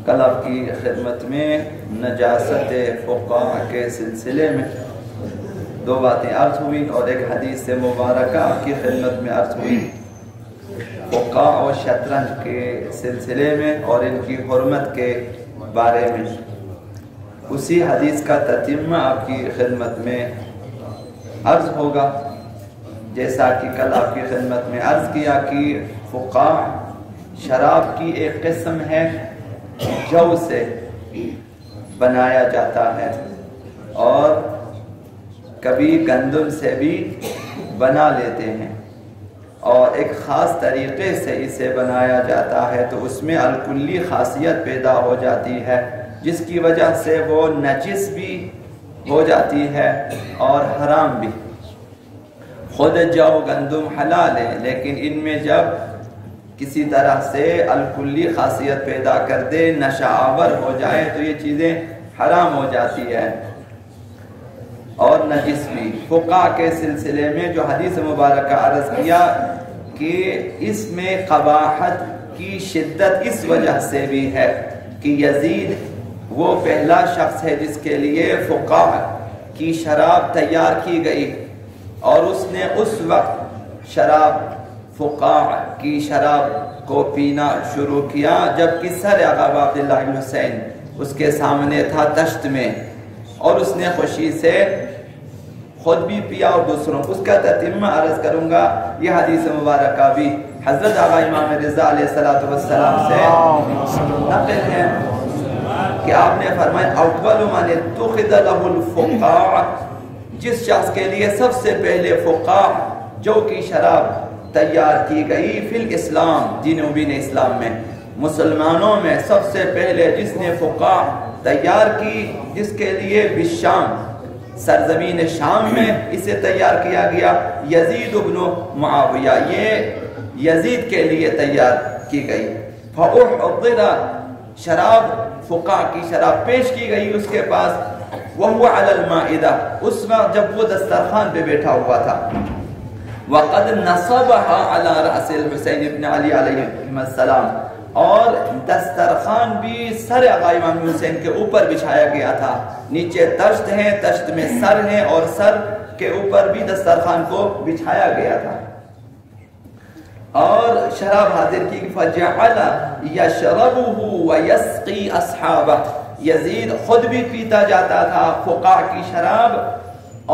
کل آپ کی خدمت میں نجاست فقاع کے سلسلے میں دو باتیں عرض ہوئی اور ایک حدیث مبارکہ آپ کی خدمت میں عرض ہوئی فقاع و شطرنج کے سلسلے میں اور ان کی حرمت کے بارے میں۔ اسی حدیث کا تتمہ آپ کی خدمت میں عرض ہوگا، جیسا کہ کل آپ کی خدمت میں عرض کیا کہ فقاع شراب کی ایک قسم ہے، جو سے بنایا جاتا ہے اور کبھی گندم سے بھی بنا لیتے ہیں اور ایک خاص طریقے سے اسے بنایا جاتا ہے تو اس میں الکلی خاصیت پیدا ہو جاتی ہے، جس کی وجہ سے وہ نجس بھی ہو جاتی ہے اور حرام بھی۔ خود جو گندم حلال ہے، لیکن ان میں جب کسی طرح سے الکلی خاصیت پیدا کر دے، نشہ آور ہو جائے تو یہ چیزیں حرام ہو جاتی ہے اور نجس بھی۔ فقاع کے سلسلے میں جو حدیث مبارکہ عرض کیا کہ اس میں قباحت کی شدت اس وجہ سے بھی ہے کہ یزید وہ پہلا شخص ہے جس کے لیے فقاع کی شراب تیار کی گئی اور اس نے اس وقت فقاع کی شراب کو پینا شروع کیا جبکہ سر آقا عبداللہ بن حسین اس کے سامنے تھا تشت میں، اور اس نے خوشی سے خود بھی پیا اور دوسروں۔ اس کا تتمہ عرض کروں گا۔ یہ حدیث مبارکہ بھی حضرت آقا امام رضا علیہ السلام سے نقل ہے کہ آپ نے فرمایا اول من اتخذ له الفقاع، جس شخص کے لیے سب سے پہلے فقاع جو کی شراب تیار کی گئی فی الاسلام، دین مبین اسلام میں، مسلمانوں میں سب سے پہلے جس نے فقاع تیار کی، جس کے لیے بالشام، سرزمین شام میں اسے تیار کیا گیا، یزید بن معاویہ، یہ یزید کے لیے تیار کی گئی۔ فَأُحْضِرَ، شراب فقاع کی شراب پیش کی گئی اس کے پاس، وَهُوَ عَلَى الْمَائِدَةِ، اس وقت جب وہ دسترخوان پہ بیٹھا ہوا تھا، وَقَدْ نَصَبَهَا عَلَى رَأْسِ الْحُسَيْنِ بْنِ عَلِي علیہ السلام، اور دسترخوان بھی سر آقا امام حسین کے اوپر بچھایا گیا تھا۔ نیچے تشت ہے، تشت میں سر ہے اور سر کے اوپر بھی دسترخوان کو بچھایا گیا تھا اور شراب حاضر کی۔ فَجَعَلَ يَشْرَبُهُ وَيَسْقِي أَصْحَابَهُ، یزید خود بھی پیتا جاتا تھا فقاع کی شراب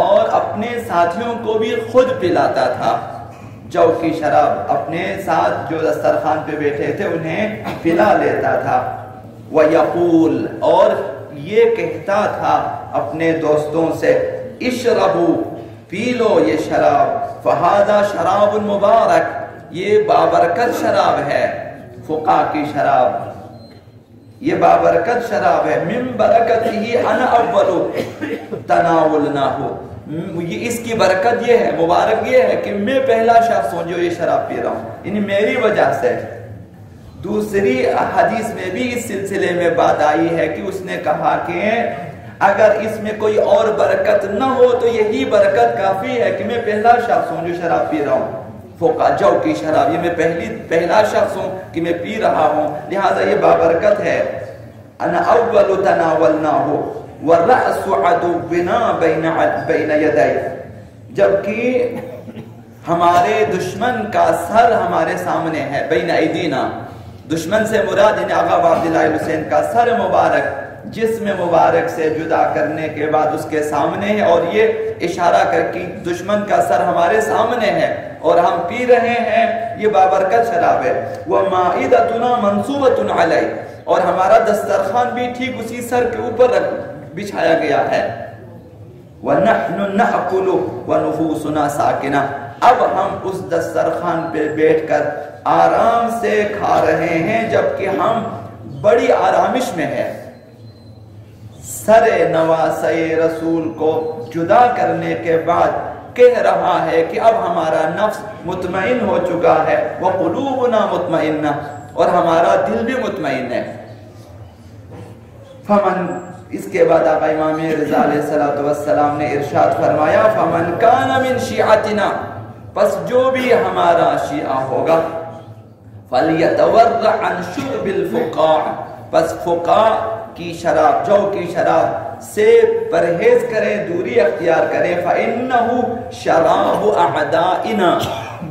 اور اپنے ساتھیوں کو بھی خود پلاتا تھا۔ جو کی شراب اپنے ساتھ جو دسترخوان پہ بیٹھے تھے انہیں پلا لیتا تھا۔ وَيَقُول، اور یہ کہتا تھا اپنے دوستوں سے، اشربوا، پی لو یہ شراب، فَهَذَا شَرَابٌ مُبَارَک، یہ بابرکت شراب ہے، فقاع کی شراب یہ بابرکت شراب ہے، من برکتہ انا اول تناولناہ، اس کی برکت یہ ہے، مبارک یہ ہے کہ میں پہلا شخص ہوں جو یہ شراب پی رہا ہوں، یعنی میری وجہ سے۔ دوسری حدیث میں بھی اس سلسلے میں بات آئی ہے کہ اس نے کہا کہ اگر اس میں کوئی اور برکت نہ ہو تو یہی برکت کافی ہے کہ میں پہلا شخص ہوں جو شراب پی رہا ہوں، فقاع جو کی شراب، یہ میں پہلا شخص ہوں کہ میں پی رہا ہوں، لہذا یہ بابرکت ہے۔ انا اول تناولناہ وَرَأْسُ عَدُوِّنَا بَيْنَ يَدَيْهِ، جبکہ ہمارے دشمن کا سر ہمارے سامنے ہے، بین ایدینا، دشمن سے مراد یعنی آقا عبداللہ حسین کا سر مبارک جسم مبارک سے جدا کرنے کے بعد اس کے سامنے ہے، اور یہ اشارہ کر کے دشمن کا سر ہمارے سامنے ہے اور ہم پی رہے ہیں، یہ بابرکت شراب ہے۔ وَمَائِدَتُنَا مَنْصُوبَةٌ عَلَيْهِ، اور ہمارا دسترخوان بھی ٹھیک اسی سر کے اوپر بچھایا گیا ہے۔ وَنَحْنُ نَأْكُلُ وَنُفُوسُنَا سَاكِنَةٌ، اب ہم اس دسترخوان پہ بیٹھ کر آرام سے کھا رہے ہیں جبکہ ہم بڑی آرامش میں ہیں۔ سر نواسے رسول کو جدا کرنے کے بعد کہہ رہا ہے کہ اب ہمارا نفس مطمئن ہو چکا ہے، وَقُلُوبُنَا مُطْمَئِنَّةٌ، اور ہمارا دل بھی مطمئن ہے۔ فمن، اس کے بعد آقا امام رضا علیہ السلام نے ارشاد فرمایا، فمن کان من شیعتنا، پس جو بھی ہمارا شیعہ ہوگا، فَلْيَتَوَرَّ عَنْ شُرْبِ الْفُقَاعِ، بس فقہ کی شراب، جو کی شراب سے پرہیز کریں، دوری اختیار کریں. فَإِنَّهُ شَرَابُ أَعْدَائِنَا،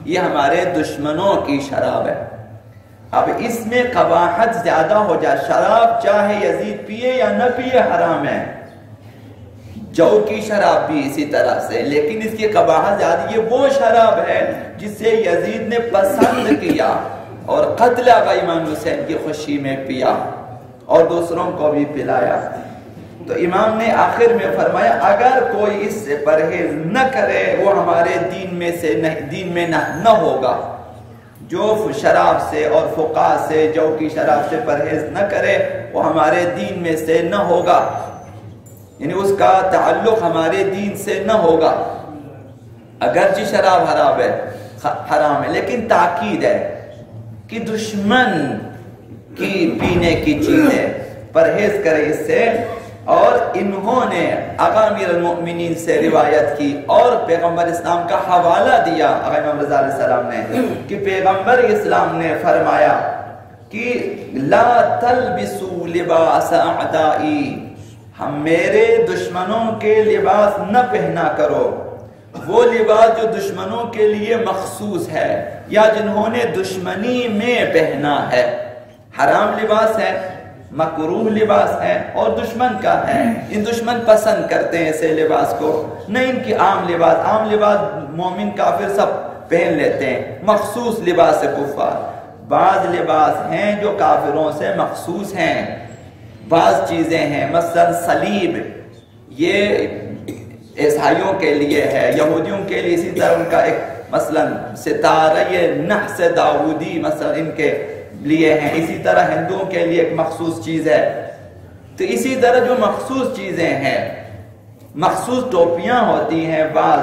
یہ ہمارے دشمنوں کی شراب ہے. اب اس میں قباحت زیادہ ہو جائے، شراب چاہے یزید پیے یا نہ پیے حرام ہے. جو کی شراب بھی اسی طرح سے، لیکن اس کی قباحت زیادہ. یہ وہ شراب ہے جسے یزید نے پسند کیا اور قتل آقا امام حسین کی خوشی میں پیا اور دوسروں کو بھی پلایا. تو امام نے آخر میں فرمایا اگر کوئی اس سے پرہیز نہ کرے وہ ہمارے دین میں نہ ہوگا. جو شراب سے اور فقہ سے، جو کی شراب سے پرہیز نہ کرے وہ ہمارے دین میں سے نہ ہوگا، یعنی اس کا تعلق ہمارے دین سے نہ ہوگا. اگرچہ شراب حرام ہے لیکن تاکید ہے کہ دشمن کی پینے کی چیز ہے، پرہیز کرے اس سے. اور انہوں نے آقا امیر المؤمنین سے روایت کی اور پیغمبر اسلام کا حوالہ دیا آقا امام رضا علیہ السلام نے کہ پیغمبر اسلام نے فرمایا کہ لا تلبسوا لباس اعدائی، ہم میرے دشمنوں کے لباس نہ پہنا کرو. وہ لباس جو دشمنوں کے لیے مخصوص ہے یا جنہوں نے دشمنی میں پہنا ہے. حرام لباس ہے، مکروہ لباس ہے اور دشمن کا ہے. ان دشمن پسند کرتے ہیں ایسے لباس کو، نہ ان کی عام لباس مومن کافر سب پہن لیتے ہیں. مخصوص لباس کفار. بعض لباس ہیں جو کافروں سے مخصوص ہیں، بعض چیزیں ہیں مثلا صلیب، یہ عیسائیوں کے لیے ہے، یہودیوں کے لیے اسی طرح ان کا ایک مثلا ستارہ یہ نحس داودی مثلا ان کے لیے ہیں. اسی طرح ہندوؤں کے لیے ایک مخصوص چیز ہے. تو اسی طرح جو مخصوص چیزیں ہیں، مخصوص ٹوپیاں ہوتی ہیں بعض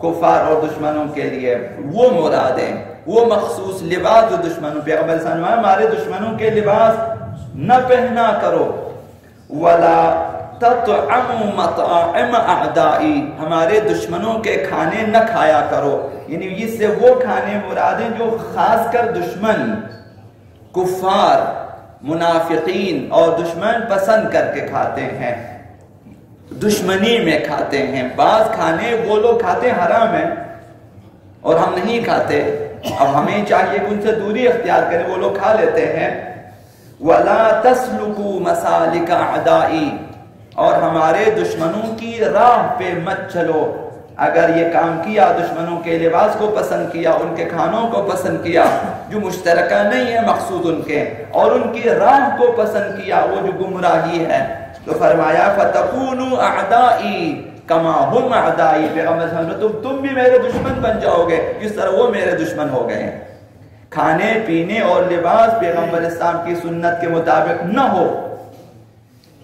کفار اور دشمنوں کے لیے، وہ مرادیں، وہ مخصوص لباس جو دشمنوں، پیغمبر صلی اللہ علیہ وسلم ہمارے دشمنوں کے لباس نہ پہنا کرو. وَلَا تَطْعَمُوا مَطَاعِمَ أَعْدَائِي، ہمارے دشمنوں کے کھانے نہ کھایا کرو. یعنی اس سے وہ کھانے مرادیں جو خاص کر دشمن، کفار، منافقین اور دشمن پسند کر کے کھاتے ہیں، دشمنی میں کھاتے ہیں. بعض کھانے وہ لوگ کھاتے حرام ہیں اور ہم نہیں کھاتے، اب ہمیں چاہیے کہ ان سے دوری اختیار کریں، وہ لوگ کھا لیتے ہیں. وَلَا تَسْلُكُوا مَسَالِكَ أَعْدَائِي، اور ہمارے دشمنوں کی راہ پہ مت چلو. اگر یہ کام کیا، دشمنوں کے لباس کو پسند کیا، ان کے کھانوں کو پسند کیا جو مشترکہ نہیں ہے مقصود ان کے، اور ان کی راہ کو پسند کیا وہ جو گمراہی ہے، تو فرمایا فَتَكُونُوا أَعْدَائِي كَمَا هُمْ أَعْدَائِي، پیغمبر صلی اللہ علیہ وسلم تم بھی میرے دشمن بن جاؤ گے جس طرح وہ میرے دشمن ہو گئے ہیں. کھانے پینے اور لباس پیغمبر اسلام کی سنت کے مطابق نہ ہو،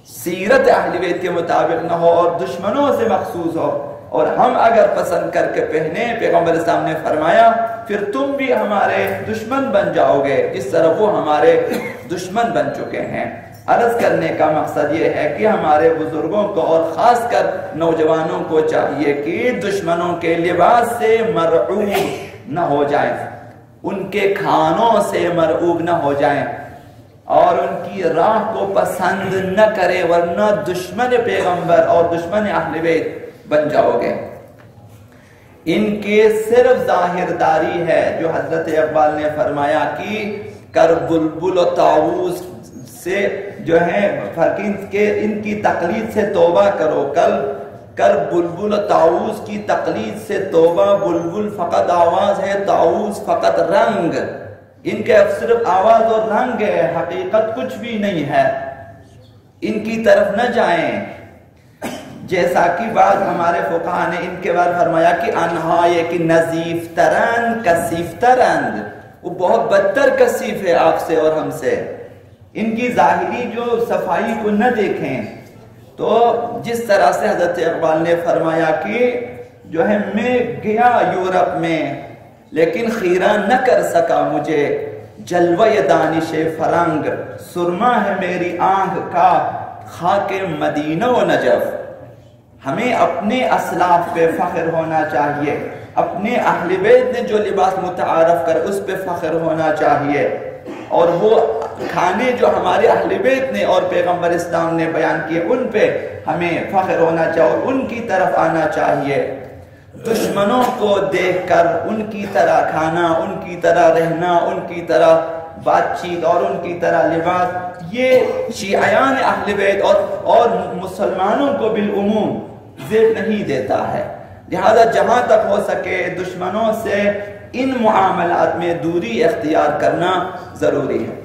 سیرت اہل بیت کے مطابق نہ ہو اور دشمنوں سے مخصوص ہو، اور ہم اگر پسند کر کے پہنے، پیغمبر اسلام نے فرمایا پھر تم بھی ہمارے دشمن بن جاؤ گے جس طرح وہ ہمارے دشمن بن چکے ہیں. عرض کرنے کا مقصد یہ ہے کہ ہمارے بزرگوں کو اور خاص کر نوجوانوں کو چاہیے کہ دشمنوں کے لباس سے مرعوب نہ ہو جائیں، ان کے کھانوں سے مرعوب نہ ہو جائیں اور ان کی راہ کو پسند نہ کریں، ورنہ دشمن پیغمبر اور دشمن اہل بیت بن جاؤ گے. ان کے صرف ظاہرداری ہے جو حضرت اقبال نے فرمایا کہ کر بلبل و طاؤس سے جو ہے ان کی تقلید سے توبہ کرو. کر بلبل و طاؤس کی تقلید سے توبہ. بلبل فقط آواز ہے، طاؤس فقط رنگ. ان کے صرف آواز اور رنگ ہے، حقیقت کچھ بھی نہیں ہے. ان کی طرف نہ جائیں. جیسا کہ بعض ہمارے فقہاء نے ان کے بارے فرمایا کہ انہائے کی نظیف ترند کثیف ترند، وہ بہت بدتر کثیف ہے آپ سے اور ہم سے. ان کی ظاہری جو صفائی کو نہ دیکھیں. تو جس طرح سے حضرت اقبال نے فرمایا کہ جو ہے میں گیا یورپ میں لیکن خیرہ نہ کر سکا مجھے، جلوہ دانش فرنگ سرما ہے میری آنکھ کا خاک مدینہ و نجف. ہمیں اپنے اسلاف پہ فخر ہونا چاہیے، اپنے اہل بیت نے جو لباس متعارف کر اس پہ فخر ہونا چاہیے، اور وہ کھانے جو ہمارے اہل بیت نے اور پیغمبر اسلام نے بیان کیے ان پہ ہمیں فخر ہونا چاہیے اور ان کی طرف آنا چاہیے۔ دشمنوں کو دیکھ کر ان کی طرح کھانا، ان کی طرح رہنا، ان کی طرح بات چیت اور ان کی طرح لباس، یہ شیعیان اہل بیت اور مسلمانوں کو بالعموم زیب نہیں دیتا ہے۔ لہذا جہاں تک ہو سکے دشمنوں سے ان معاملات میں دوری اختیار کرنا ضروری ہے۔